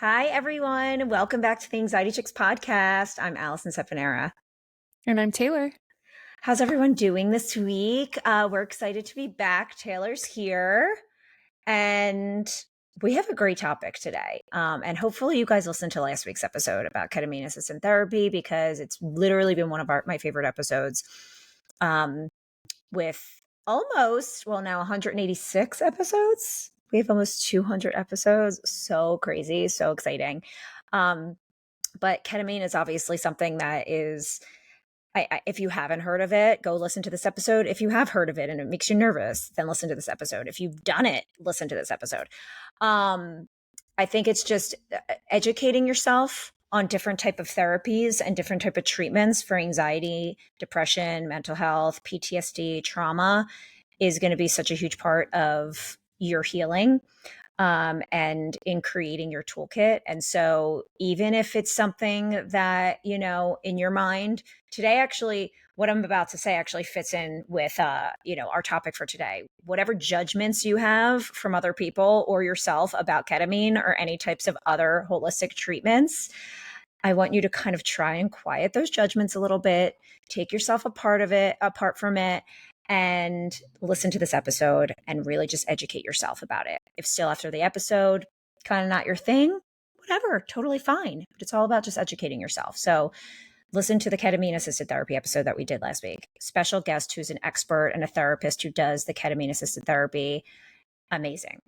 Hi, everyone. Welcome back to the Anxiety Chicks podcast. I'm Allison Sefanera. And I'm Taylor. How's everyone doing this week? We're excited to be back. Taylor's here, and we have a great topic today. And hopefully, you guys listened to last week's episode about ketamine assisted therapy because it's literally been one of my favorite episodes. With now 186 episodes. We have almost 200 episodes. So crazy, so exciting. But ketamine is obviously something that is, if you haven't heard of it, go listen to this episode. If you have heard of it and it makes you nervous, then listen to this episode. If you've done it, listen to this episode. I think it's just educating yourself on different type of therapies and different type of treatments for anxiety, depression, mental health, PTSD, trauma is going to be such a huge part of your healing and in creating your toolkit. And so even if it's something that, in your mind today, actually, what I'm about to say actually fits in with, our topic for today. Whatever judgments you have from other people or yourself about ketamine or any types of other holistic treatments, I want you to kind of try and quiet those judgments a little bit, take yourself apart from it, and listen to this episode and really just educate yourself about it. If still after the episode, kind of not your thing, whatever, totally fine. But it's all about just educating yourself. So listen to the ketamine assisted therapy episode that we did last week. Special guest who's an expert and a therapist who does the ketamine assisted therapy. Amazing.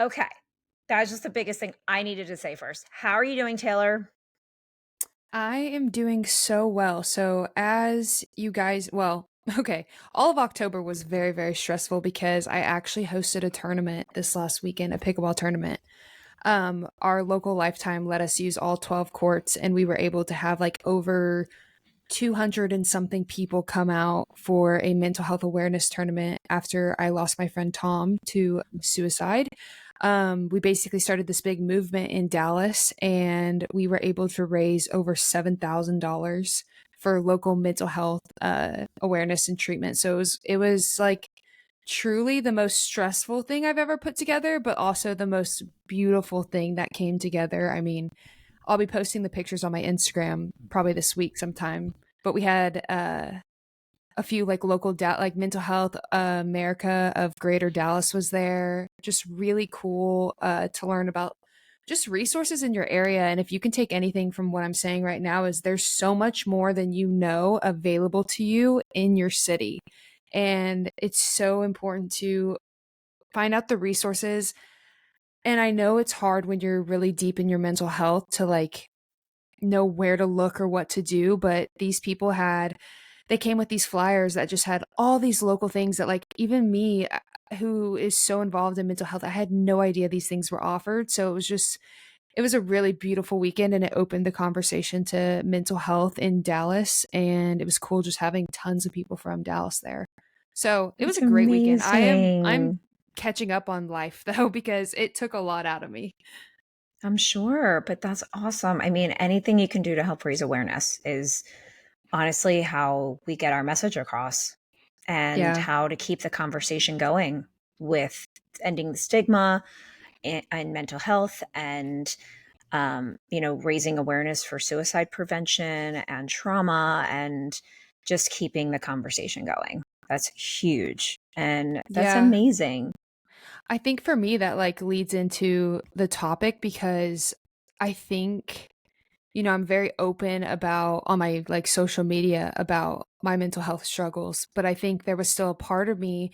Okay. That was just the biggest thing I needed to say first. How are you doing, Taylor? I am doing so well. So, as you guys, okay, all of October was very, very stressful because I actually hosted a tournament this last weekend, a pickleball tournament. Our local Lifetime let us use all 12 courts, and we were able to have like over 200 and something people come out for a mental health awareness tournament after I lost my friend Tom to suicide. We basically started this big movement in Dallas, and we were able to raise over $7,000 for local mental health awareness and treatment. So it was like truly the most stressful thing I've ever put together, but also the most beautiful thing that came together. I mean, I'll be posting the pictures on my Instagram probably this week sometime. But we had a few like local like mental health America of Greater Dallas was there. Just really cool to learn about just resources in your area. And if you can take anything from what I'm saying right now, is there's so much more than you know available to you in your city. And it's so important to find out the resources. And I know it's hard when you're really deep in your mental health to like know where to look or what to do, but these people they came with these flyers that just had all these local things that like even me who is so involved in mental health, I had no idea these things were offered. So it was a really beautiful weekend, and it opened the conversation to mental health in Dallas, and it was cool just having tons of people from Dallas there. So it was That's a great weekend. I'm amazing. catching up on life though because it took a lot out of me. I'm sure, but that's awesome. I mean, anything you can do to help raise awareness is honestly how we get our message across and Yeah. how to keep the conversation going with ending the stigma and mental health and raising awareness for suicide prevention and trauma and just keeping the conversation going. That's huge. And that's Yeah. amazing. I think for me that like leads into the topic because I think I'm very open about on my like social media about my mental health struggles, but I think there was still a part of me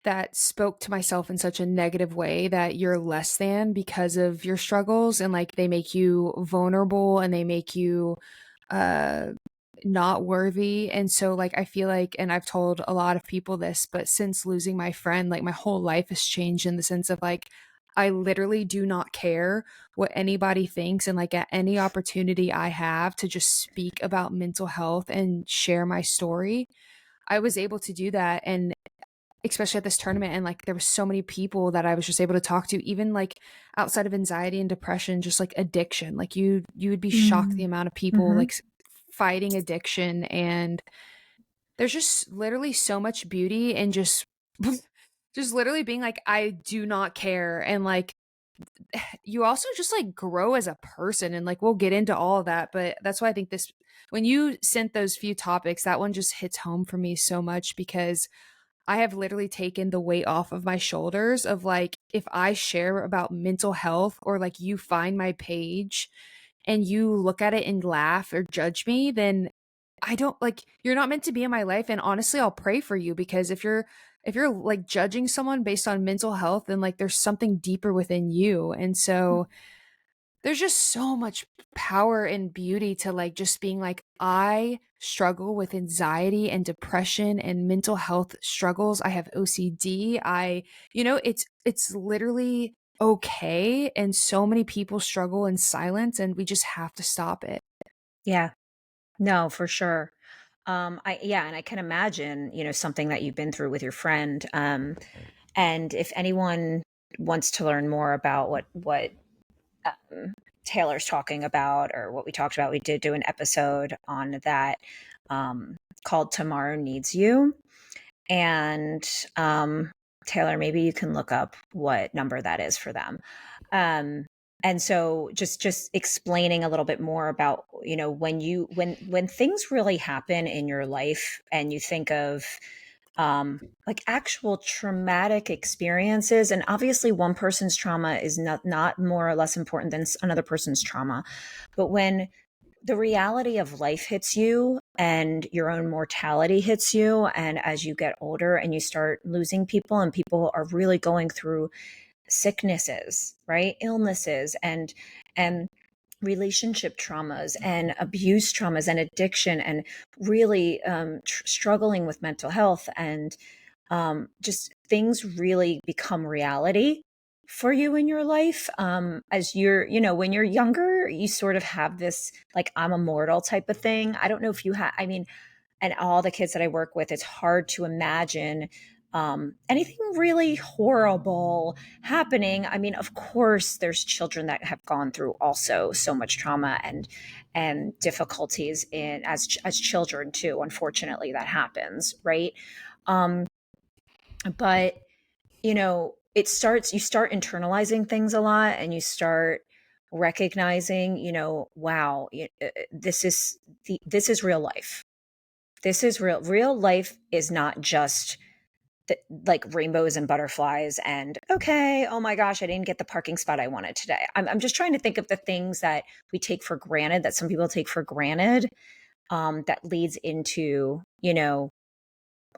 that spoke to myself in such a negative way that you're less than because of your struggles, and like they make you vulnerable and they make you uh not worthy. And so like I feel like, and I've told a lot of people this, but since losing my friend, like my whole life has changed in the sense of like I literally do not care what anybody thinks, and like at any opportunity I have to just speak about mental health and share my story, I was able to do that. And especially at this tournament, and like there were so many people that I was just able to talk to, even like outside of anxiety and depression, just like addiction. Like you would be shocked the Mm. amount of people Hmm. like fighting addiction, and there's just literally so much beauty in just just literally being like I do not care, and like you also just like grow as a person, and like we'll get into all of that, but that's why I think this, when you sent those few topics, that one just hits home for me so much, because I have literally taken the weight off of my shoulders of like, if I share about mental health, or like you find my page and you look at it and laugh or judge me, then I don't like, you're not meant to be in my life. And honestly, I'll pray for you, because if you're like judging someone based on mental health, then like there's something deeper within you. And so there's just so much power and beauty to like just being like, I struggle with anxiety and depression and mental health struggles. I have OCD. It's literally okay. And so many people struggle in silence, and we just have to stop it. Yeah. No, for sure. Yeah, and I can imagine, something that you've been through with your friend. And if anyone wants to learn more about what Taylor's talking about, or what we talked about, we did do an episode on that, um, called "Tomorrow Needs You." And Taylor, maybe you can look up what number that is for them. Um, and so just explaining a little bit more about, when things really happen in your life, and you think of like actual traumatic experiences, and obviously one person's trauma is not more or less important than another person's trauma, but when the reality of life hits you, and your own mortality hits you, and as you get older and you start losing people, and people are really going through sicknesses, right, illnesses, and relationship traumas and abuse traumas and addiction, and really struggling with mental health, and just things really become reality for you in your life. As when you're younger, you sort of have this like, I'm immortal type of thing. I don't know if you have, I mean, and all the kids that I work with, it's hard to imagine anything really horrible happening. I mean, of course, there's children that have gone through also so much trauma and difficulties in as children too. Unfortunately, that happens, right? Um, but you start internalizing things a lot, and you start recognizing, wow, this is real life. This is real life is not just like rainbows and butterflies and, okay, oh my gosh, I didn't get the parking spot I wanted today. I'm just trying to think of the things that we take for granted, that some people take for granted, that leads into,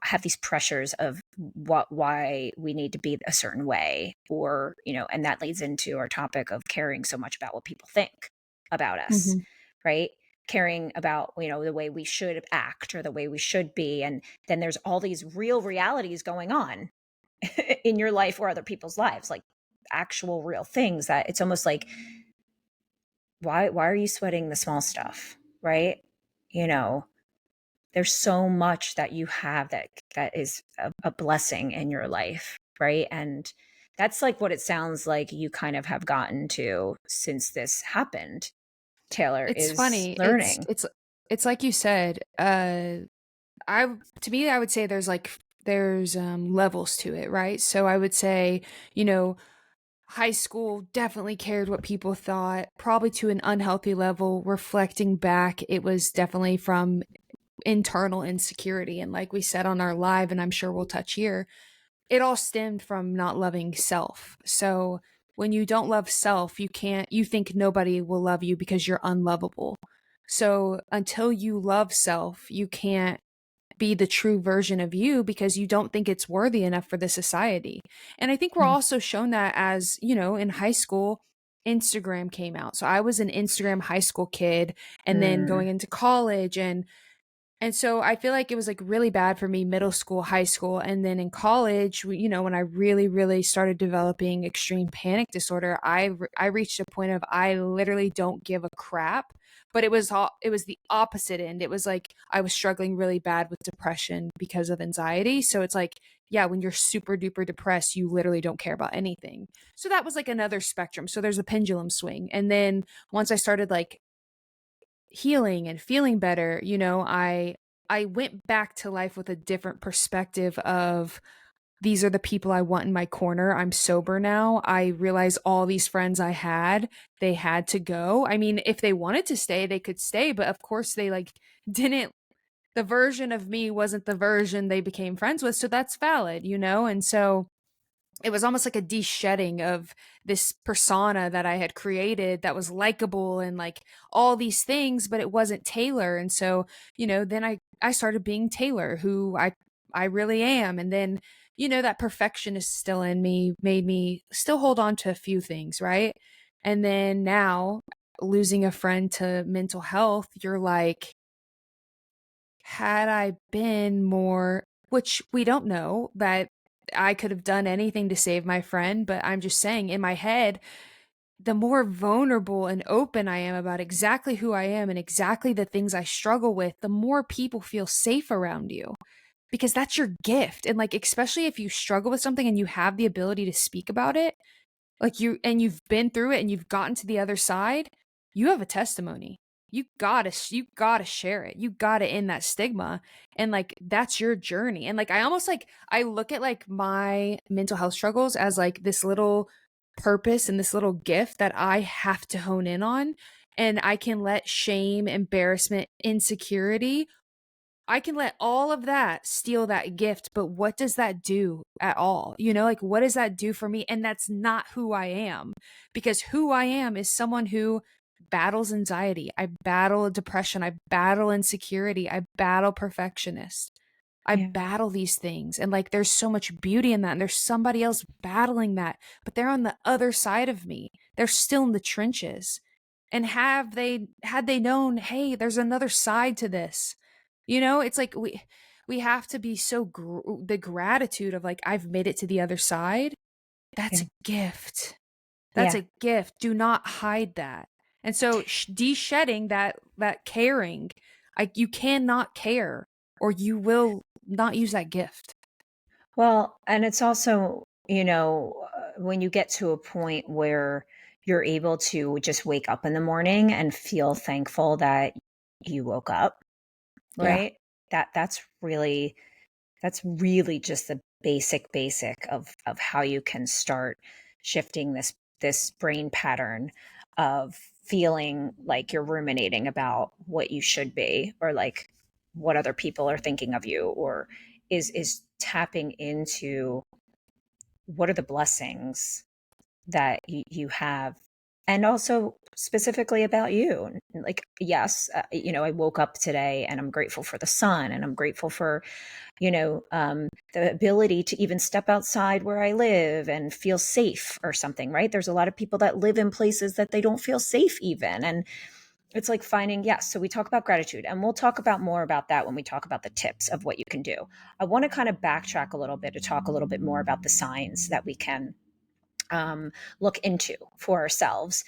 have these pressures of why we need to be a certain way, or and that leads into our topic of caring so much about what people think about us, Hmm. right? Caring about the way we should act, or the way we should be, and then there's all these real realities going on in your life or other people's lives, like actual real things, that it's almost like, why are you sweating the small stuff, right? you know there's so much that you have that is a blessing in your life, right? And that's like what it sounds like you kind of have gotten to since this happened, Taylor, It's is funny. learning. It's like you said. I To me, I would say there's levels to it, right? So I would say, you know, high school definitely cared what people thought, probably to an unhealthy level. Reflecting back, it was definitely from internal insecurity. And like we said on our live, and I'm sure we'll touch here, it all stemmed from not loving self. So when you don't love self, you think nobody will love you because you're unlovable. So until you love self, you can't be the true version of you, because you don't think it's worthy enough for the society. And I think we're Mm. also shown that, as, in high school, Instagram came out. So I was an Instagram high school kid, and then Mm. going into college, and so I feel like it was like really bad for me middle school, high school, and then in college, when I really really started developing extreme panic disorder, I reached a point of, I literally don't give a crap. But it was the opposite end. It was like I was struggling really bad with depression because of anxiety. So it's like, yeah, when you're super duper depressed, you literally don't care about anything. So that was like another spectrum. So there's a pendulum swing. And then once I started like healing and feeling better, I went back to life with a different perspective of these are the people I want in my corner. I'm sober now. I realize all these friends I had, they had to go. I mean, if they wanted to stay, they could stay, but of course they like didn't, the version of me wasn't the version they became friends with. So that's valid, you know? And so it was almost like a de-shedding of this persona that I had created that was likable and like all these things, but it wasn't Taylor. And so, then I started being Taylor, who I really am. And then, that perfectionist still in me made me still hold on to a few things, right? And then now losing a friend to mental health, you're like, had I been more, which we don't know that I could have done anything to save my friend, but I'm just saying in my head, the more vulnerable and open I am about exactly who I am and exactly the things I struggle with, the more people feel safe around you because that's your gift. And like, especially if you struggle with something and you have the ability to speak about it, like you've been through it and you've gotten to the other side, you have a testimony. You gotta share it. You gotta end that stigma. And like that's your journey. And like I look at like my mental health struggles as like this little purpose and this little gift that I have to hone in on. And I can let shame, embarrassment, insecurity, I can let all of that steal that gift, but what does that do at all? Like what does that do for me? And that's not who I am, because who I am is someone who battles anxiety. I battle depression. I battle insecurity. I battle perfectionist. I Yeah. battle these things. And like there's so much beauty in that. And there's somebody else battling that, but they're on the other side of me. They're still in the trenches. And had they known, hey, there's another side to this, it's like we have to be so the gratitude of like I've made it to the other side. That's Yeah. a gift. That's Yeah. a gift. Do not hide that. And so de-shedding that caring, you cannot care or you will not use that gift. Well, and it's also, when you get to a point where you're able to just wake up in the morning and feel thankful that you woke up, Yeah. right? That's really just the basic of how you can start shifting this brain pattern of feeling like you're ruminating about what you should be, or like what other people are thinking of you, or is tapping into what are the blessings that you have, and also specifically about you. Like, yes, I woke up today and I'm grateful for the sun, and I'm grateful for the ability to even step outside where I live and feel safe or something, right? There's a lot of people that live in places that they don't feel safe even. And it's like finding, yes. So we talk about gratitude, and we'll talk about more about that when we talk about the tips of what you can do. I want to kind of backtrack a little bit to talk a little bit more about the signs that we can look into for ourselves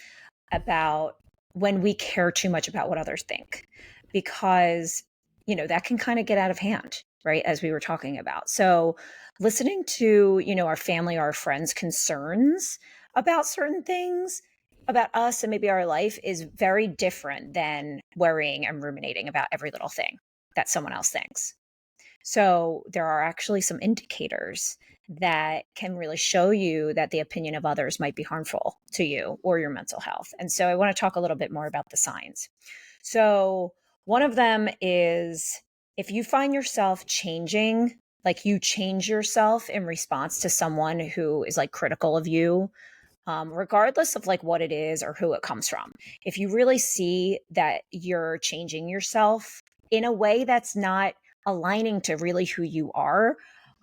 about when we care too much about what others think, because that can kind of get out of hand, right, as we were talking about. So listening to our family, our friends concerns about certain things about us and maybe our life is very different than worrying and ruminating about every little thing that someone else thinks. So there are actually some indicators that can really show you that the opinion of others might be harmful to you or your mental health. And so I want to talk a little bit more about the signs. So one of them is if you find yourself changing, like you change yourself in response to someone who is like critical of you, regardless of like what it is or who it comes from. If you really see that you're changing yourself in a way that's not aligning to really who you are,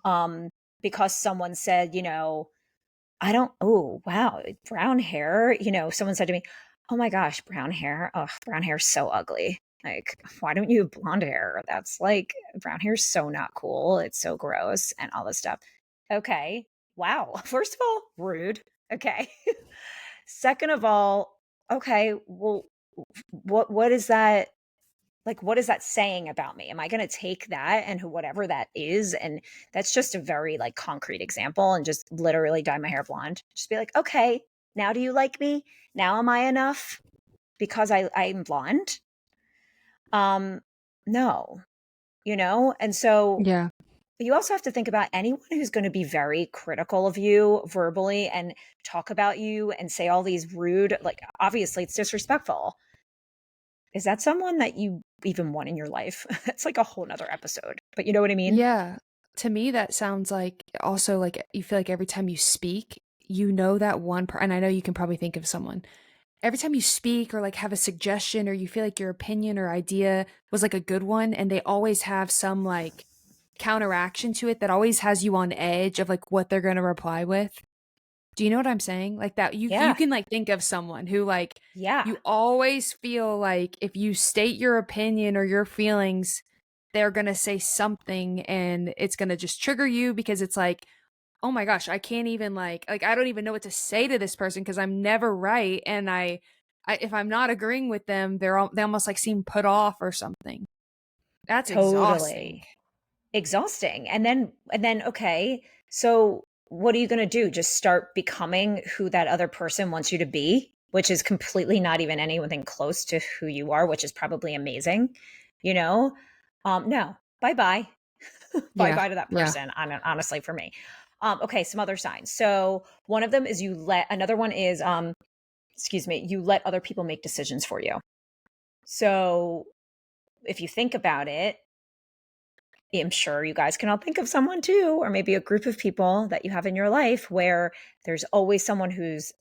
um, because someone said, I don't, oh, wow, brown hair. Someone said to me, oh my gosh, brown hair. Oh, brown hair is so ugly. Like, why don't you have blonde hair? That's like, brown hair is so not cool. It's so gross and all this stuff. Okay. Wow. First of all, rude. Okay. Second of all, okay, well, what is that? Like, what is that saying about me? Am I going to take that and whatever that is? And that's just a very like concrete example, and just literally dye my hair blonde. Just be like, okay, now do you like me? Now am I enough because I'm blonde? Um, no, and so Yeah. you also have to think about anyone who's going to be very critical of you verbally and talk about you and say all these rude, like, obviously it's disrespectful. Is that someone that you even want in your life? That's like a whole nother episode, but you know what I mean? Yeah. To me, that sounds like also like you feel like every time you speak, you know that and I know you can probably think of someone. Every time you speak or like have a suggestion or you feel like your opinion or idea was like a good one, and they always have some like counteraction to it that always has you on edge of like what they're going to reply with. Do you know what I'm saying? Like that you Yeah. can like think of someone who like Yeah. you always feel like if you state your opinion or your feelings, they're going to say something and it's going to just trigger you because it's like, "Oh my gosh, I can't even like I don't even know what to say to this person because I'm never right and I if I'm not agreeing with them, they almost like seem put off or something." That's exhausting. Totally. Exhausting. And then okay, so what are you going to do? Just start becoming who that other person wants you to be, which is completely not even anything close to who you are, which is probably amazing, you know? No. Bye-bye. Yeah. Bye-bye to that Yeah. person, honestly for me. Okay, some other signs. So one of them is another one is excuse me, you let other people make decisions for you. So if you think about it, I'm sure you guys can all think of someone too, or maybe a group of people that you have in your life where there's always someone who's,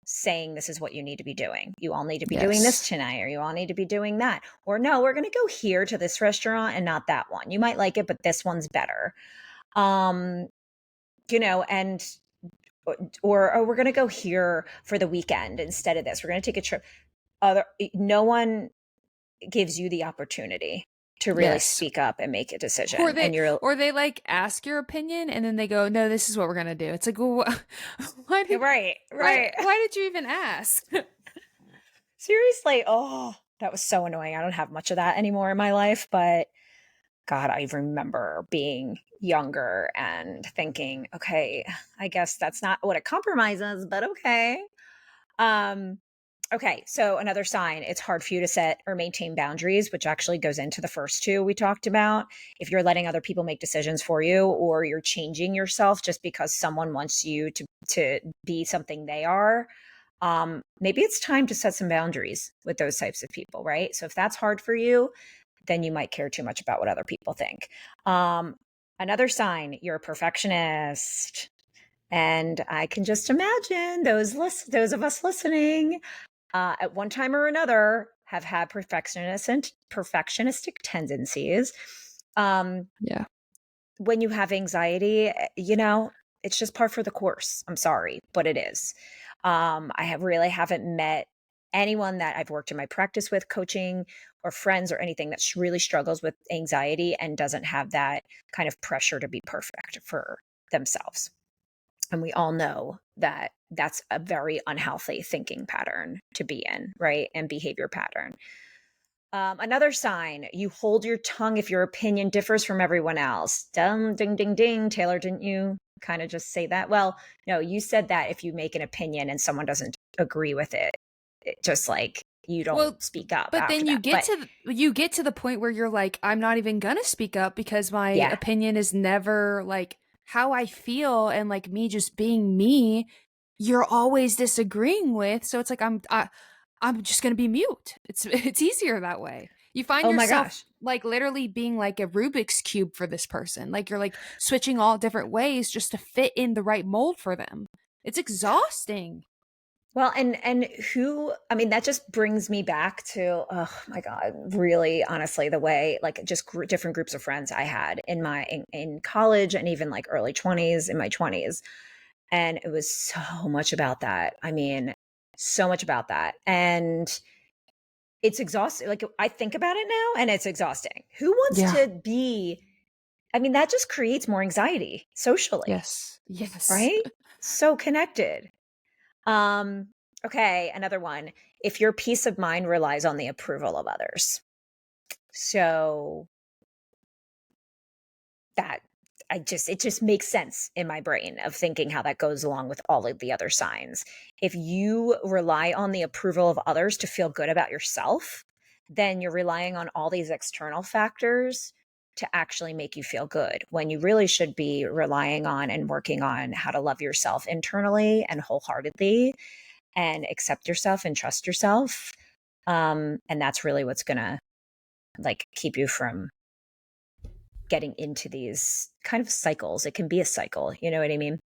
saying this is what you need to be doing. You all need to be doing this Yes. tonight, or you all need to be doing that. Or no, we're going to go here to this restaurant and not that one. You might like it, but this one's better. Um, and or we're going to go here for the weekend instead of this. We're going to take a trip. No one gives you the opportunity to really Yes. speak up and make a Or decision. they And you're or they like ask your opinion and then they go, "No, this is what we're going to do." It's like, well, why did right, why right. why did you even ask? Seriously, oh, that was so annoying. I don't have much of that anymore in my life, but God, I remember being younger and thinking, okay, I guess that's not what a compromise is, but okay. Um, okay, so another sign, it's hard for you to set or maintain boundaries, which actually goes into the first two we talked about. If you're letting other people make decisions for you, or you're changing yourself just because someone wants you to be something they are, maybe it's time to set some boundaries with those types of people, right? So if that's hard for you, then you might care too much about what other people think. Um, Another sign, you're a perfectionist. And I can just imagine those of us listening at one time or another have had perfectionistic tendencies. Um, Yeah. when you have anxiety, it's just par for the course. I'm sorry, but it is. Really haven't met anyone that I've worked in my practice with, coaching or friends or anything that really struggles with anxiety and doesn't have that kind of pressure to be perfect for themselves. And we all know that that's a very unhealthy thinking pattern to be in, right? And behavior pattern. Another sign, you hold your tongue if your opinion differs from everyone else. Ding, ding, ding. Taylor, didn't you kind of just say that? Well, no, you said that if you make an opinion and someone doesn't agree with it, just like you don't Well, speak up but after then that. But you get to the point where you're like, I'm not even gonna speak up because my yeah. opinion is never like how I feel and like me just being me. You're always disagreeing with, so it's like I'm just gonna be mute. It's easier that way. You find Oh my yourself gosh. like literally being like a Rubik's cube for this person. Like you're like switching all different ways just to fit in the right mold for them. It's exhausting. Well, and who, I mean, that just brings me back to, oh my God, really, honestly, the way, like, just different groups of friends I had in college and even like early 20s, in my 20s. And it was so much about that. I mean, so much about that. And it's exhausting. Like, I think about it now and it's exhausting. Who wants Yeah. to be, I mean, that just creates more anxiety socially, Yes. Yes. right? So connected. Um, okay, another one. If your peace of mind relies on the approval of others. So that it just makes sense in my brain of thinking how that goes along with all of the other signs. If you rely on the approval of others to feel good about yourself, then you're relying on all these external factors to actually make you feel good when you really should be relying on and working on how to love yourself internally and wholeheartedly and accept yourself and trust yourself. And that's really what's going to like keep you from getting into these kind of cycles. It can be a cycle, you know what I mean?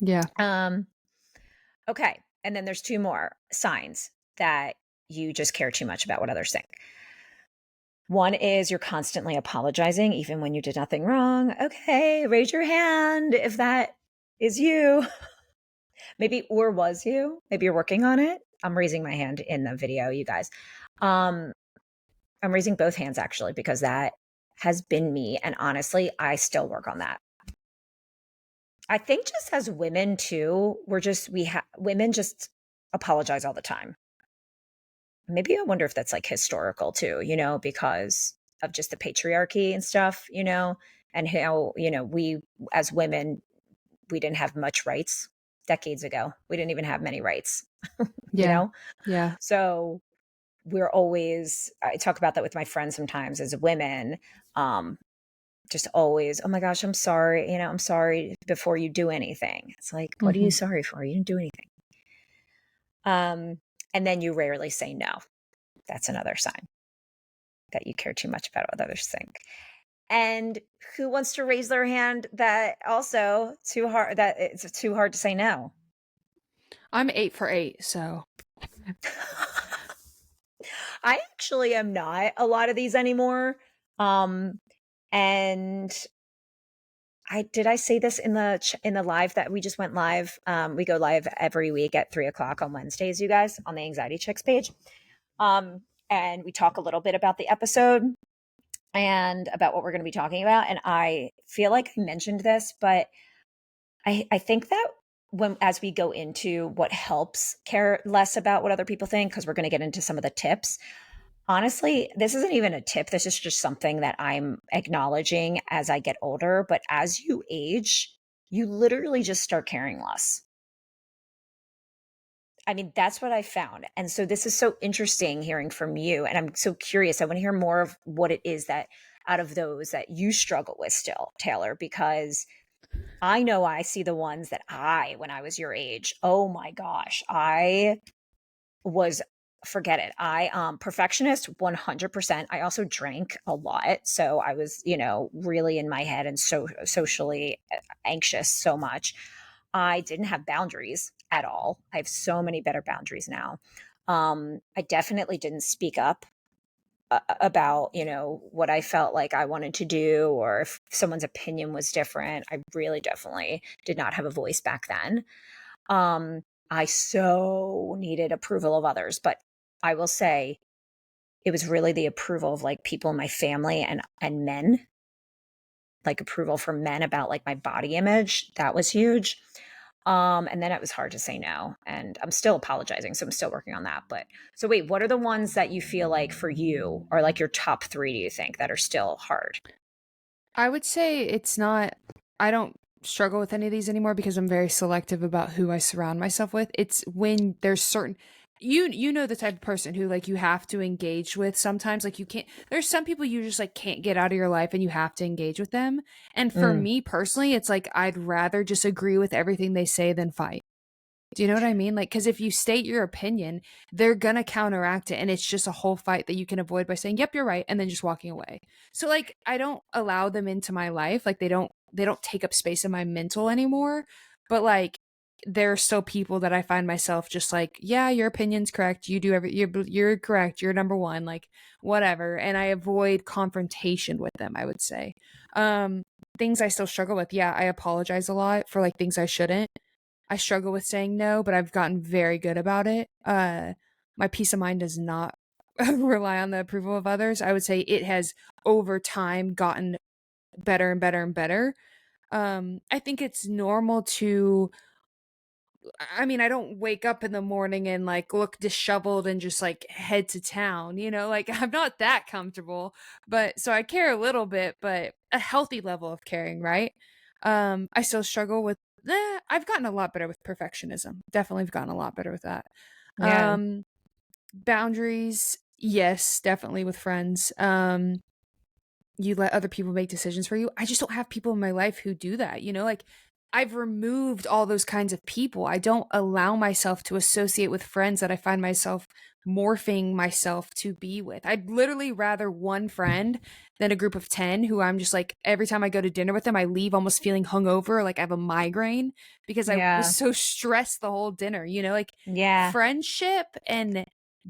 Yeah. Um, okay. And then there's two more signs that you just care too much about what others think. One is you're constantly apologizing, even when you did nothing wrong. Okay, raise your hand if that is you. Maybe, or was you. Maybe you're working on it. I'm raising my hand in the video, you guys. Um, I'm raising both hands actually, because that has been me. And honestly, I still work on that. I think just as women too, women just apologize all the time. Maybe I wonder if that's like historical too, because of just the patriarchy and stuff, and how, we as women, we didn't have much rights decades ago. We didn't even have many rights, you Yeah. know? Yeah. So I talk about that with my friends sometimes as women, um, just always, oh my gosh, I'm sorry. I'm sorry before you do anything. It's like, what are you Mhm. sorry for? You didn't do anything. Um, and then you rarely say no. That's another sign that you care too much about what others think. And who wants to raise their hand that also that it's too hard to say no? I'm 8 for 8, so I actually am not a lot of these anymore. Um, and I say this in the live that we just went live? We go live every week at 3:00 on Wednesdays, you guys, on the Anxiety Chicks page. And we talk a little bit about the episode and about what we're going to be talking about. And I feel like I mentioned this, but I think that as we go into what helps care less about what other people think, because we're going to get into some of the tips. Honestly, this isn't even a tip. This is just something that I'm acknowledging as I get older. But as you age, you literally just start caring less. I mean, that's what I found. And so this is so interesting hearing from you. And I'm so curious. I want to hear more of what it is that out of those that you struggle with still, Taylor, because I know I see the ones that when I was your age, oh my gosh, I was forget it. Perfectionist 100%. I also drank a lot, so I was, really in my head and so socially anxious so much. I didn't have boundaries at all. I have so many better boundaries now. I definitely didn't speak up about, what I felt like I wanted to do, or if someone's opinion was different. I really definitely did not have a voice back then. Um, I so needed approval of others, but I will say it was really the approval of like people in my family and men, like approval from men about like my body image. That was huge. And then it was hard to say no. And I'm still apologizing, so I'm still working on that. But so wait, what are the ones that you feel like for you are like your top three, do you think, that are still hard? I would say it's not I don't struggle with any of these anymore because I'm very selective about who I surround myself with. It's when there's certain you know the type of person who like you have to engage with sometimes, like you can't there's some people you just like can't get out of your life and you have to engage with them. And for Mm, me personally, it's like I'd rather just agree with everything they say than fight. Do you know what I mean? Like, because if you state your opinion, they're gonna counteract it, and it's just a whole fight that you can avoid by saying, "Yep, you're right," and then just walking away. So, like, I don't allow them into my life. Like, they don't take up space in my mental anymore. But like, there are still people that I find myself just like, "Yeah, your opinion's correct. You're correct. You're number one." Like, whatever, and I avoid confrontation with them. I would say, um, things I still struggle with. Yeah, I apologize a lot for like things I shouldn't. I struggle with saying no, but I've gotten very good about it. My peace of mind does not rely on the approval of others. I would say it has over time gotten better and better and better. I think it's normal to I mean, I don't wake up in the morning and like look disheveled and just like head to town, like I'm not that comfortable, but so I care a little bit, but a healthy level of caring, right? I still struggle with I've gotten a lot better with perfectionism. Definitely have gotten a lot better with that. yeah. Boundaries, yes, definitely with friends. you let other people make decisions for you. I just don't have people in my life who do that, you know? Like I've removed all those kinds of people. I don't allow myself to associate with friends that I find myself morphing myself to be with. I'd literally rather one friend than a group of 10 who I'm just like, every time I go to dinner with them, I leave almost feeling hungover, like I have a migraine because I was Yeah. so stressed the whole dinner, you know? Like Yeah. friendship and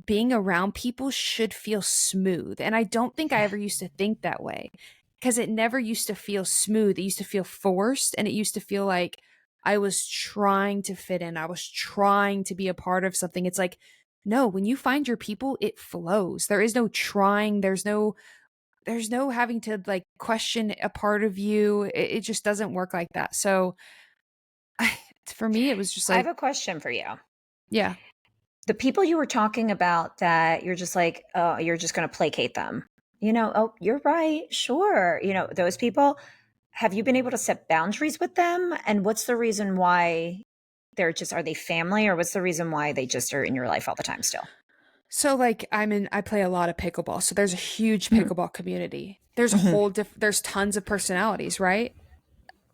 being around people should feel smooth. And I don't think I Yeah. ever used to think that way because it never used to feel smooth. It used to feel forced and it used to feel like I was trying to fit in. I was trying to be a part of something. It's like, no, when you find your people, it flows. There is no trying. There's no having to like question a part of you. It just doesn't work like that. So for me, it was just I have like, a question for you. yeah. The people you were talking about that you're just like, oh, you're just going to placate them. Oh, you're right. Sure. Those people, have you been able to set boundaries with them? And what's the reason why are they family, or what's the reason why they just are in your life all the time still? So like I play a lot of pickleball. So there's a huge Mhm. pickleball community. There's a Mhm. there's tons of personalities, right?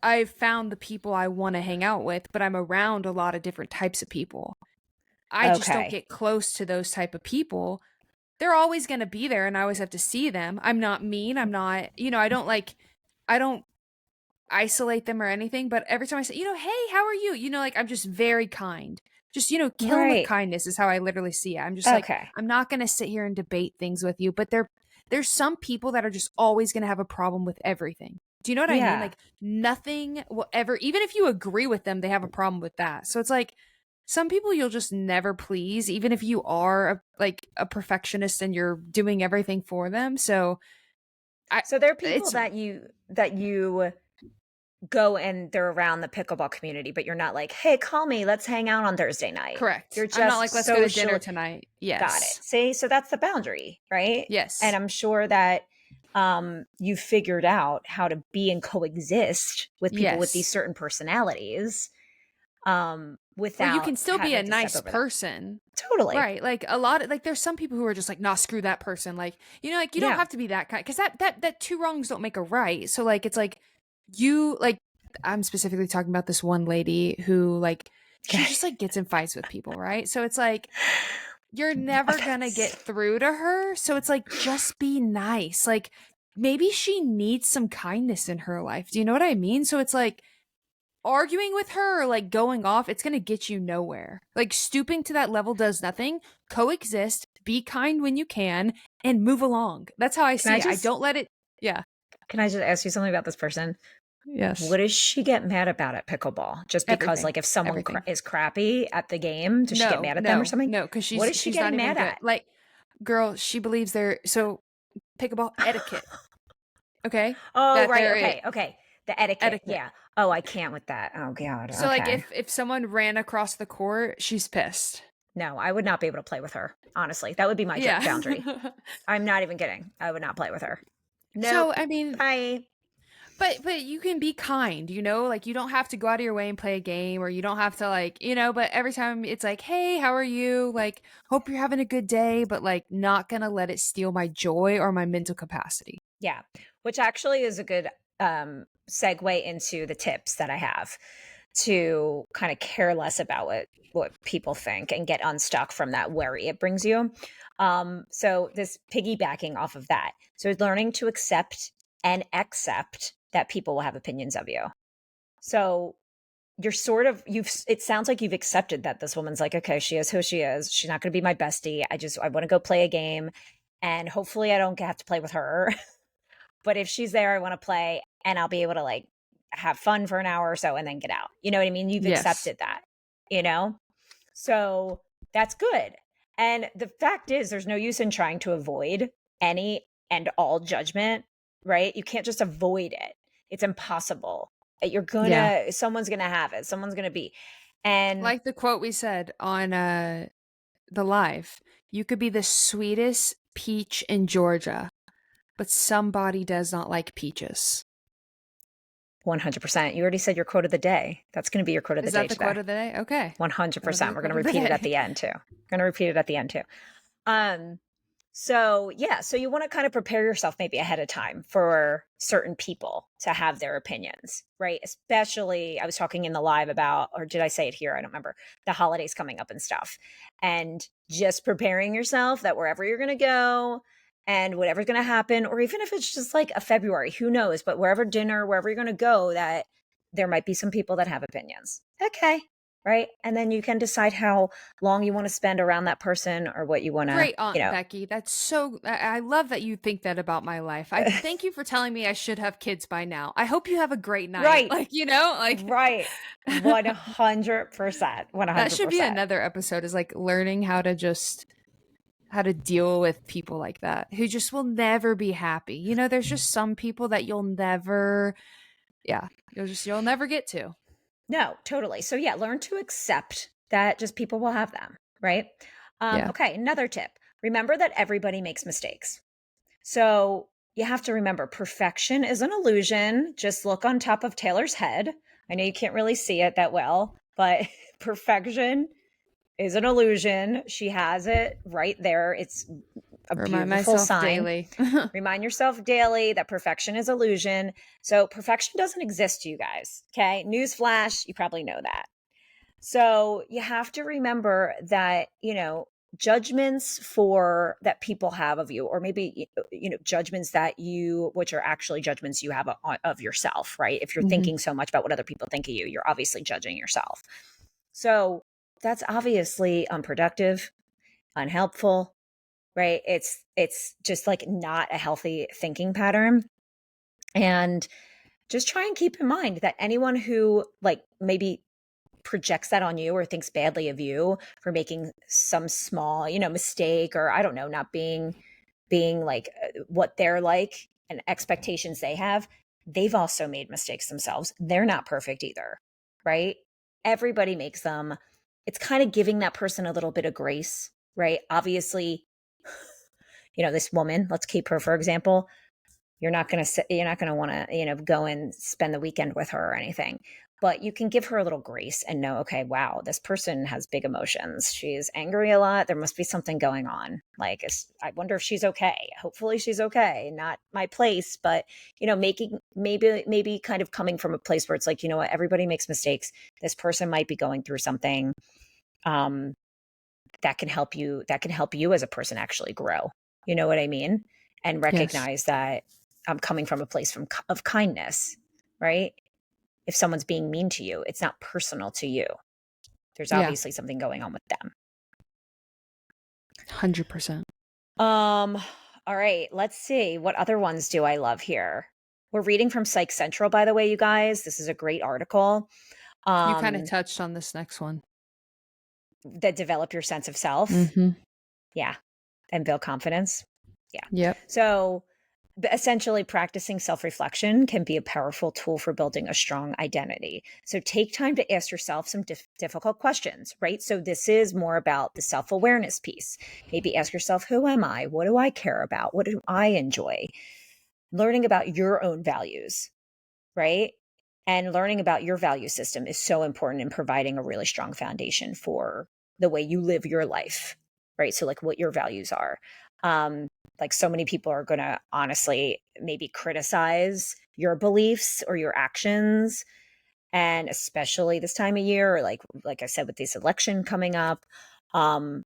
I've found the people I want to hang out with, but I'm around a lot of different types of people. I just don't Okay. get close to those type of people. They're always going to be there and I always have to see them. I'm not mean. I'm not, I don't isolate them or anything, but every time I say, hey, how are you? Like I'm just very kind. Just, kill them with Right. kindness is how I literally see it. I'm just like, Okay. I'm not going to sit here and debate things with you, but there's some people that are just always going to have a problem with everything. Do you know what I mean? Yeah. Like nothing will ever, even if you agree with them, they have a problem with that. So it's like some people you'll just never please, even if you are like a perfectionist and you're doing everything for them. So I, So there are people it's that you go and they're around the pickleball community, but you're not like, hey, call me, let's hang out on Thursday night. correct. You're I'm not just like, let's go to dinner social. tonight. Got it. Yes. See, so that's the boundary, right? And Yes. I'm sure that you figured out how to be and coexist with people with these Yes. certain personalities Well, you without can still be a having to step nice over that. person. Totally. Right. Like a lot of like there's some people who are just like, nah, screw that person. Like, like you don't Yeah. have to be that kind because that two wrongs don't make a right. So like it's like you like I'm specifically talking about this one lady who like she Okay. just like gets in fights with people, right? So it's like you're never gonna That's get through to her. So it's like just be nice. Like maybe she needs some kindness in her life. Do you know what I mean? So it's like arguing with her or like going off, it's going to get you nowhere. Like stooping to that level does nothing. Coexist, be kind when you can, and move along. That's how I can I see it. I just don't let it. Yeah. can I just ask you something about this person? What Yes. does she get mad about at pickleball? Just because, Everything. like, if someone Everything. is crappy at the game, does she get No, mad at them or no, something? no, because What she's is she she's not getting even mad good. at? Like, girl, she believes there. So pickleball etiquette. Okay, Oh, that right. there is Okay. Okay. The etiquette. etiquette. Yeah. Oh, I can't with that. Oh, God. So like Okay. if someone ran across the court, she's pissed. No, I would not be able to play with her. Honestly, that would be my Yeah. boundary. I'm not even kidding. I would not play with her. So Nope. I mean, Bye. but you can be kind, like you don't have to go out of your way and play a game or you don't have to like, but every time it's like, "Hey, how are you?" Like, "Hope you're having a good day," but like not going to let it steal my joy or my mental capacity. Yeah. Which actually is a good segue into the tips that I have to kind of care less about what people think and get unstuck from that worry it brings you. So this piggybacking off of that. So learning to accept and accept that people will have opinions of you. So you're sort of it sounds like you've accepted that this woman's like, okay, she is who she is. She's not going to be my bestie. I want to go play a game and hopefully I don't have to play with her. But if she's there, I want to play and I'll be able to like have fun for an hour or so and then get out. You know what I mean? You've Yes. accepted that, you know? So that's good. And the fact is, there's no use in trying to avoid any and all judgment, right? You can't just avoid it. It's impossible. Yeah. Someone's gonna have it. Someone's gonna be. And Like the quote we said on the live. You could be the sweetest peach in Georgia, but somebody does not like peaches. 100%. You already said your quote of the day. That's going to be your quote of the Is day that the quote today. of the day? Okay. That'll be 100%. the We're going quote to of the repeat it at day. the end too. Um, So, yeah, so you want to kind of prepare yourself maybe ahead of time for certain people to have their opinions, right? Especially, I was talking in the live about, or did I say it here? I don't remember, the holidays coming up and stuff. And just preparing yourself that wherever you're going to go and whatever's going to happen, or even if it's just like a February, who knows, but wherever dinner, wherever you're going to go, that there might be some people that have opinions. Okay. Right. And then you can decide how long you want to spend around that person or what you want to, Great Aunt Becky. That's so I love that you think that about my life. I thank you for telling me I should have kids by now. I hope you have a great night. right. Like, you know, like Right. 100%. that should be 100%. another episode is like learning how to deal with people like that who just will never be happy. You know, there's just some people that you'll never you'll never get to. No, totally. So yeah, learn to accept that just people will have them, right? Yeah. Okay, another tip. Remember that everybody makes mistakes. So you have to remember perfection is an illusion. Just look on top of Taylor's head. I know you can't really see it that well, but perfection is an illusion. She has it right there. It's a Remind beautiful myself sign. daily. Remind yourself daily that perfection is illusion. So perfection doesn't exist, you guys. Okay. Newsflash, you probably know that. So you have to remember that, judgments for that people have of you, or maybe, judgments that which are actually judgments you have of yourself, right? If you're Mhm. thinking so much about what other people think of you, you're obviously judging yourself. So that's obviously unproductive, unhelpful, right? It's just like not a healthy thinking pattern. And just try and keep in mind that anyone who like maybe projects that on you or thinks badly of you for making some small, mistake, or I don't know, not being like what they're like and expectations they have, they've also made mistakes themselves. They're not perfect either, right? Everybody makes them. It's kind of giving that person a little bit of grace, right? Obviously, this woman, let's keep her for example, you're not going to want to, go and spend the weekend with her or anything, but you can give her a little grace and know, okay, wow, this person has big emotions. She's angry a lot. There must be something going on. Like, I wonder if she's okay. Hopefully she's okay. Not my place, but, making maybe kind of coming from a place where it's like, you know what, everybody makes mistakes. This person might be going through something um, that can help you as a person actually grow. You know what I mean? And Yes. recognize that I'm coming from a place of kindness, right? If someone's being mean to you, it's not personal to you. There's Yeah. obviously something going on with them. 100%. Um, all right, let's see. What other ones do I love here? We're reading from Psych Central, by the way, you guys. This is a great article. You kind of Um, touched on this next one. that develop your sense of self. Mhm. Yeah. And build confidence. Yeah. Yep. So essentially, practicing self reflection can be a powerful tool for building a strong identity. So take time to ask yourself some difficult questions, right? So this is more about the self awareness piece. Maybe ask yourself, who am I? What do I care about? What do I enjoy? Learning about your own values, right? And learning about your value system is so important in providing a really strong foundation for the way you live your life, right? So, like, what your values are. Um, like, so many people are going to honestly maybe criticize your beliefs or your actions. And especially this time of year, or like I said, with this election coming up. Um,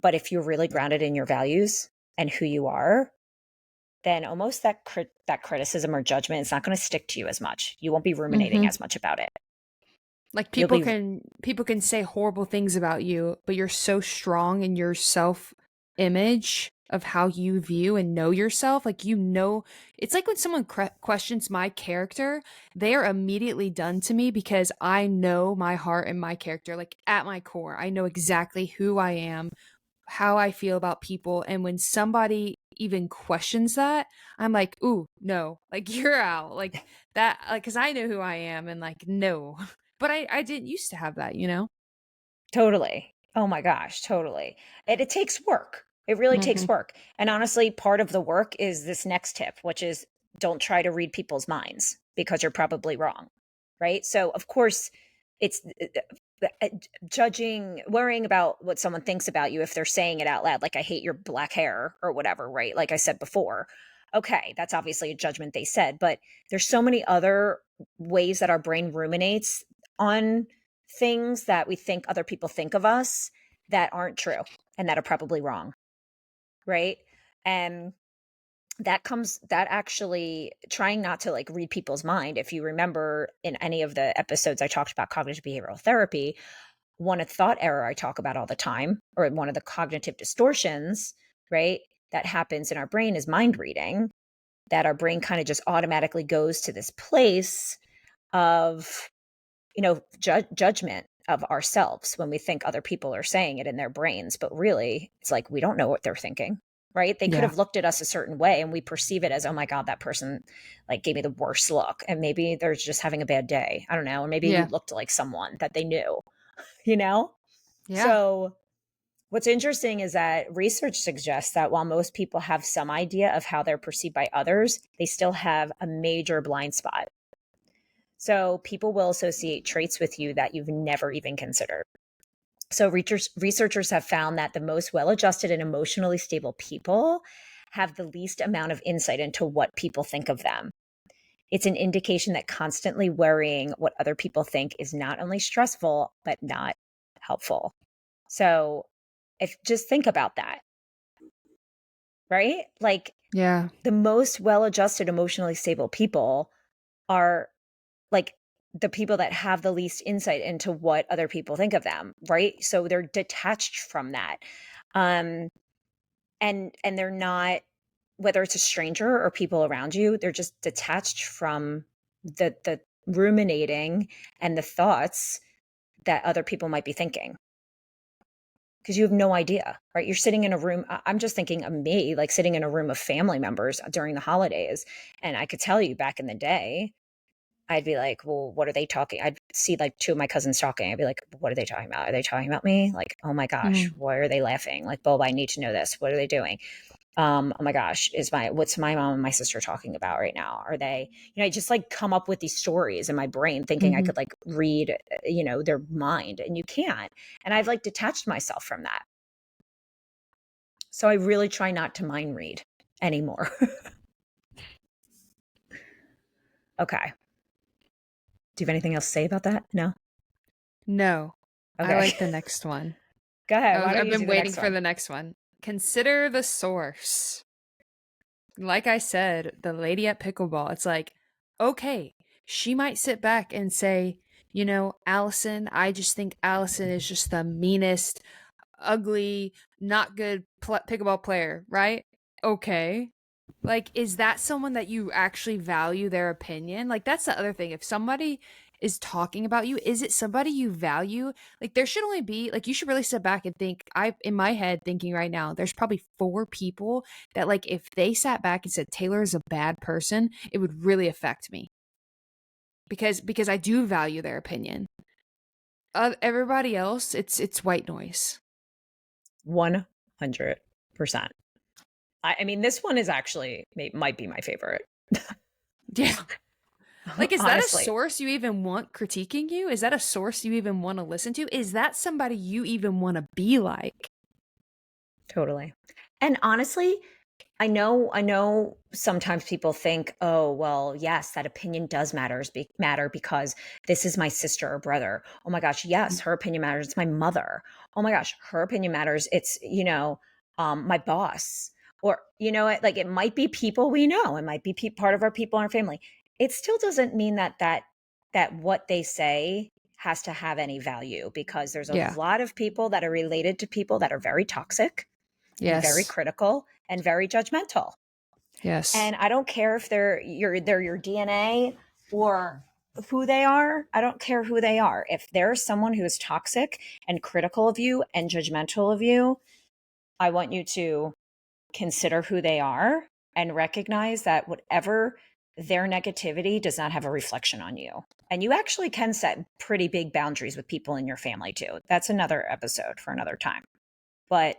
but if you're really grounded in your values and who you are, then almost that criticism or judgment is not going to stick to you as much. You won't be ruminating Mhm. as much about it. Like You'll be people can say horrible things about you, but you're so strong in your self image of how you view and know yourself. Like, you know, it's like when someone questions my character, they are immediately done to me because I know my heart and my character, like at my core. I know exactly who I am, how I feel about people. And when somebody even questions that, I'm like, ooh, no, like you're out. Like that, like, cause I know who I am and like, no. But I didn't used to have that, you know? totally. Oh my gosh, totally. It takes work. It really takes Hmm. work. And honestly, part of the work is this next tip, which is don't try to read people's minds because you're probably wrong. Right. So, of course, it's judging, worrying about what someone thinks about you if they're saying it out loud, like I hate your black hair or whatever, right? Like I said before. Okay, that's obviously a judgment they said, but there's so many other ways that our brain ruminates on things that we think other people think of us that aren't true and that are probably wrong, right? And that actually, trying not to like read people's mind. If you remember in any of the episodes I talked about cognitive behavioral therapy, one of thought error I talk about all the time, or one of the cognitive distortions, right, that happens in our brain is mind reading, that our brain kind of just automatically goes to this place of, judgment of ourselves when we think other people are saying it in their brains. But really, it's like we don't know what they're thinking, right? They could Yeah. have looked at us a certain way and we perceive it as, oh my God, that person like gave me the worst look. And maybe they're just having a bad day. I don't know. Or maybe you Yeah. looked like someone that they knew, you know? Yeah. So what's interesting is that research suggests that while most people have some idea of how they're perceived by others, they still have a major blind spot. So people will associate traits with you that you've never even considered. So researchers have found that the most well-adjusted and emotionally stable people have the least amount of insight into what people think of them. It's an indication that constantly worrying what other people think is not only stressful, but not helpful. So if just think about that, right? Like Yeah. the most well-adjusted, emotionally stable people are like the people that have the least insight into what other people think of them, right? So they're detached from that. Um and they're not, whether it's a stranger or people around you, they're just detached from the ruminating and the thoughts that other people might be thinking, because you have no idea, right? You're sitting in a room. I'm just thinking of me, like sitting in a room of family members during the holidays. And I could tell you back in the day, I'd be like, well, what are they talking? I'd see like two of my cousins talking. I'd be like, what are they talking about? Are they talking about me? Like, oh my gosh, Mhm. why are they laughing? Like, Bob, I need to know this. What are they doing? Oh my gosh, what's my mom and my sister talking about right now? Are they, I just like come up with these stories in my brain thinking I Mhm. could like read, their mind, and you can't. And I've like detached myself from that. So I really try not to mind read anymore. Okay. Do you have anything else to say about that? No? No. I Okay. like the next one. Go ahead. Why don't I've you been do the waiting next for one? the next one. Consider the source. Like I said, the lady at pickleball, it's like, okay, she might sit back and say, Allison, I just think Allison is just the meanest, ugly, not good pickleball player, right? Okay. Like, is that someone that you actually value their opinion? Like, that's the other thing. If somebody is talking about you, is it somebody you value? Like, there should only be, like, you should really sit back and think. In my head, thinking right now, there's probably 4 people that, like, if they sat back and said Taylor is a bad person, it would really affect me because I do value their opinion. Everybody else, it's white noise. 100%. I mean, this one is actually, might be my favorite. Yeah. Like, is that a Honestly. source you even want critiquing you? Is that a source you even want to listen to? Is that somebody you even want to be like? Totally. And honestly, I know sometimes people think, "Oh, well, yes, that opinion does matter because this is my sister or brother. Oh my gosh, yes, her opinion matters. It's my mother. Oh my gosh, her opinion matters. It's, my boss." Or, like it might be people we know. It might be part of our people in our family. It still doesn't mean that what they say has to have any value, because there's a Yeah. lot of people that are related to people that are very toxic and very Yes. critical and very judgmental. Yes. And I don't care if they're your DNA or who they are. I don't care who they are. If there's someone who is toxic and critical of you and judgmental of you, I want you to consider who they are and recognize that whatever their negativity does not have a reflection on you. And you actually can set pretty big boundaries with people in your family too. That's another episode for another time. But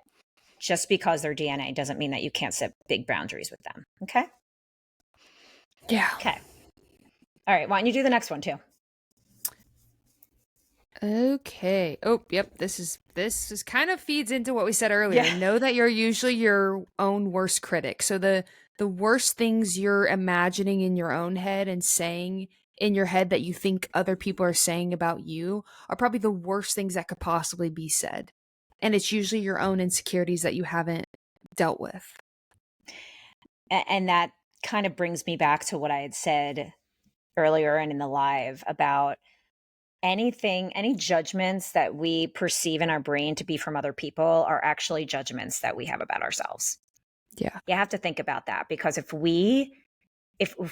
just because they're DNA doesn't mean that you can't set big boundaries with them. Okay. Yeah. Okay. All right. Why don't you do the next one too? Okay. Oh, yep. This is kind of feeds into what we said Yeah. earlier. Know that you're usually your own worst critic. So the worst things you're imagining in your own head and saying in your head that you think other people are saying about you are probably the worst things that could possibly be said. And it's usually your own insecurities that you haven't dealt with. And that kind of brings me back to what I had said earlier and in the live about any judgments that we perceive in our brain to be from other people are actually judgments that we have about ourselves. Yeah. You have to think about that, because if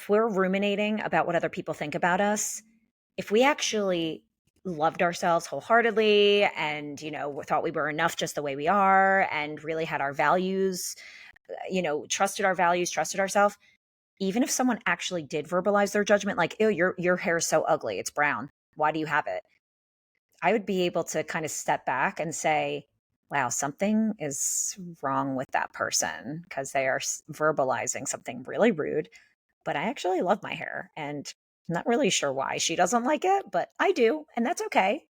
we're ruminating about what other people think about us, if we actually loved ourselves wholeheartedly and thought we were enough just the way we are and really had our values, trusted our values, trusted ourselves, even if someone actually did verbalize their judgment, like, ew, your hair is so ugly, it's brown, why do you have it, I would be able to kind of step back and say, wow, something is wrong with that person because they are verbalizing something really rude. But I actually love my hair and I'm not really sure why she doesn't like it, but I do. And that's okay.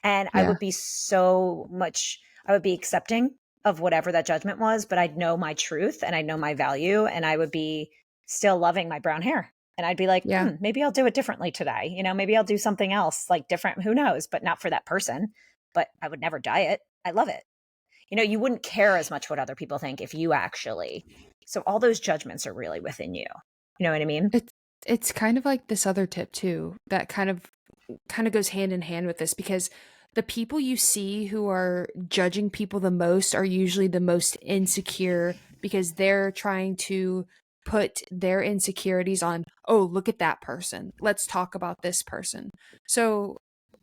And I Yeah. would be so much, I would be accepting of whatever that judgment was, but I'd know my truth and I'd know my value and I would be still loving my brown hair. And I'd be like, Yeah. maybe I'll do it differently today. Maybe I'll do something else like different. Who knows? But not for that person. But I would never dye it. I love it. You wouldn't care as much what other people think if you actually. So all those judgments are really within you. You know what I mean? It's it's kind of like this other tip too that kind of goes hand in hand with this because the people you see who are judging people the most are usually the most insecure because they're trying to put their insecurities on, oh, look at that person. Let's talk about this person. So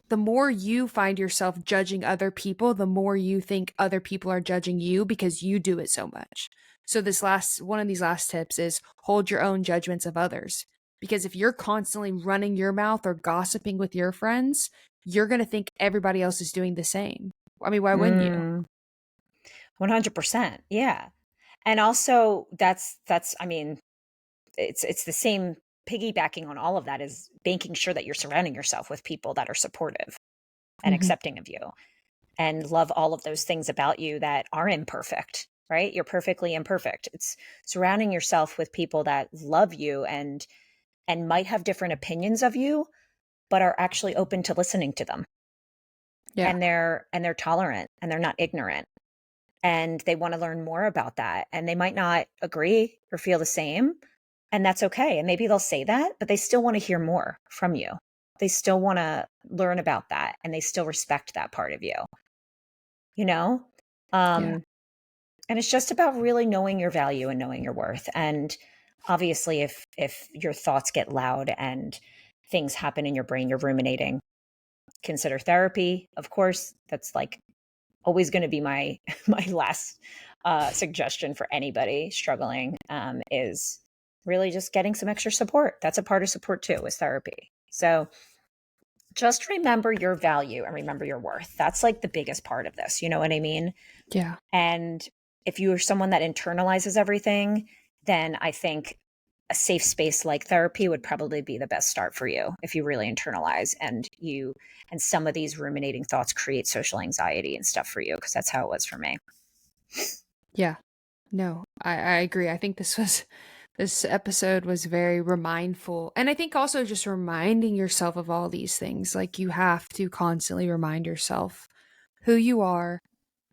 the more you find yourself judging other people, the more you think other people are judging you because you do it so much. So this last one of these last tips is hold your own judgments of others. Because if you're constantly running your mouth or gossiping with your friends, you're going to think everybody else is doing the same. I mean, why wouldn't you? Mm, 100%. Yeah. And also that's I mean, it's the same, piggybacking on all of that is making sure that you're surrounding yourself with people that are supportive and Hmm. accepting of you and love all of those things about you that are imperfect, right? You're perfectly imperfect. It's surrounding yourself with people that love you and might have different opinions of you, but are actually open to listening to them. Yeah. And they're tolerant and they're not ignorant and they want to learn more about that. And they might not agree or feel the same. And that's okay. And maybe they'll say that, but they still want to hear more from you. They still want to learn about that and they still respect that part of you, you know? Yeah. Um, and it's just about really knowing your value and knowing your worth. And obviously if your thoughts get loud and things happen in your brain, you're ruminating, consider therapy. Of course, that's like always going to be my my last suggestion for anybody struggling, is really just getting some extra support. That's a part of support too, is therapy. So just remember your value and remember your worth. That's like the biggest part of this. You know what I mean? Yeah. And if you are someone that internalizes everything, then I think a safe space like therapy would probably be the best start for you if you really internalize and some of these ruminating thoughts create social anxiety and stuff for you, because that's how it was for me. Yeah. No, I agree. I think this episode was very remindful. And I think also just reminding yourself of all these things. Like you have to constantly remind yourself who you are,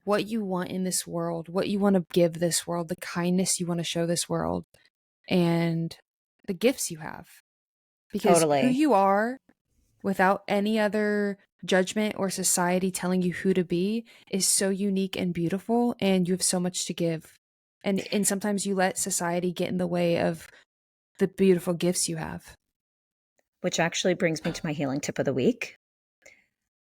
what you want in this world, what you want to give this world, the kindness you want to show this world, and the gifts you have. Because who Totally. you are without any other judgment or society telling you who to be is so unique and beautiful and you have so much to give. And sometimes you let society get in the way of the beautiful gifts you have. Which actually brings me to my healing tip of the week.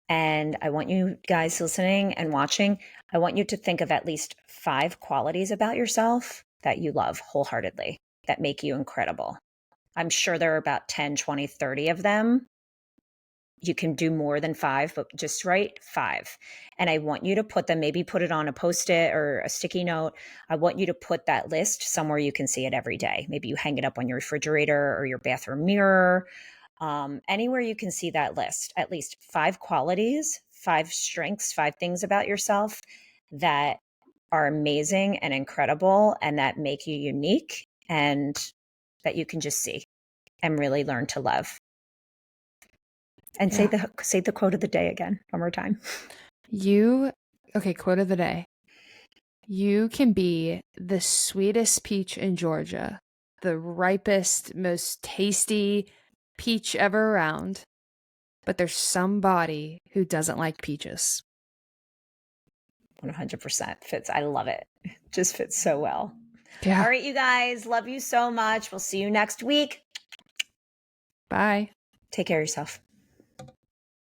And I want you guys listening and watching, I want you to think of at least 5 qualities about yourself that you love wholeheartedly, that make you incredible. I'm sure there are about 10, 20, 30 of them. You can do more than 5, but just write 5. And I want you to put them, maybe put it on a post-it or a sticky note. I want you to put that list somewhere you can see it every day. Maybe you hang it up on your refrigerator or your bathroom mirror. Anywhere you can see that list, at least 5 qualities, 5 strengths, 5 things about yourself that are amazing and incredible and that make you unique and that you can just see and really learn to love. And Yeah. say the quote of the day again one more time. Okay, quote of the day. You can be the sweetest peach in Georgia, the ripest, most tasty peach ever around, but there's somebody who doesn't like peaches. 100% fits. I love it. Just fits so well. Yeah. All right, you guys, love you so much. We'll see you next week. Bye. Take care of yourself.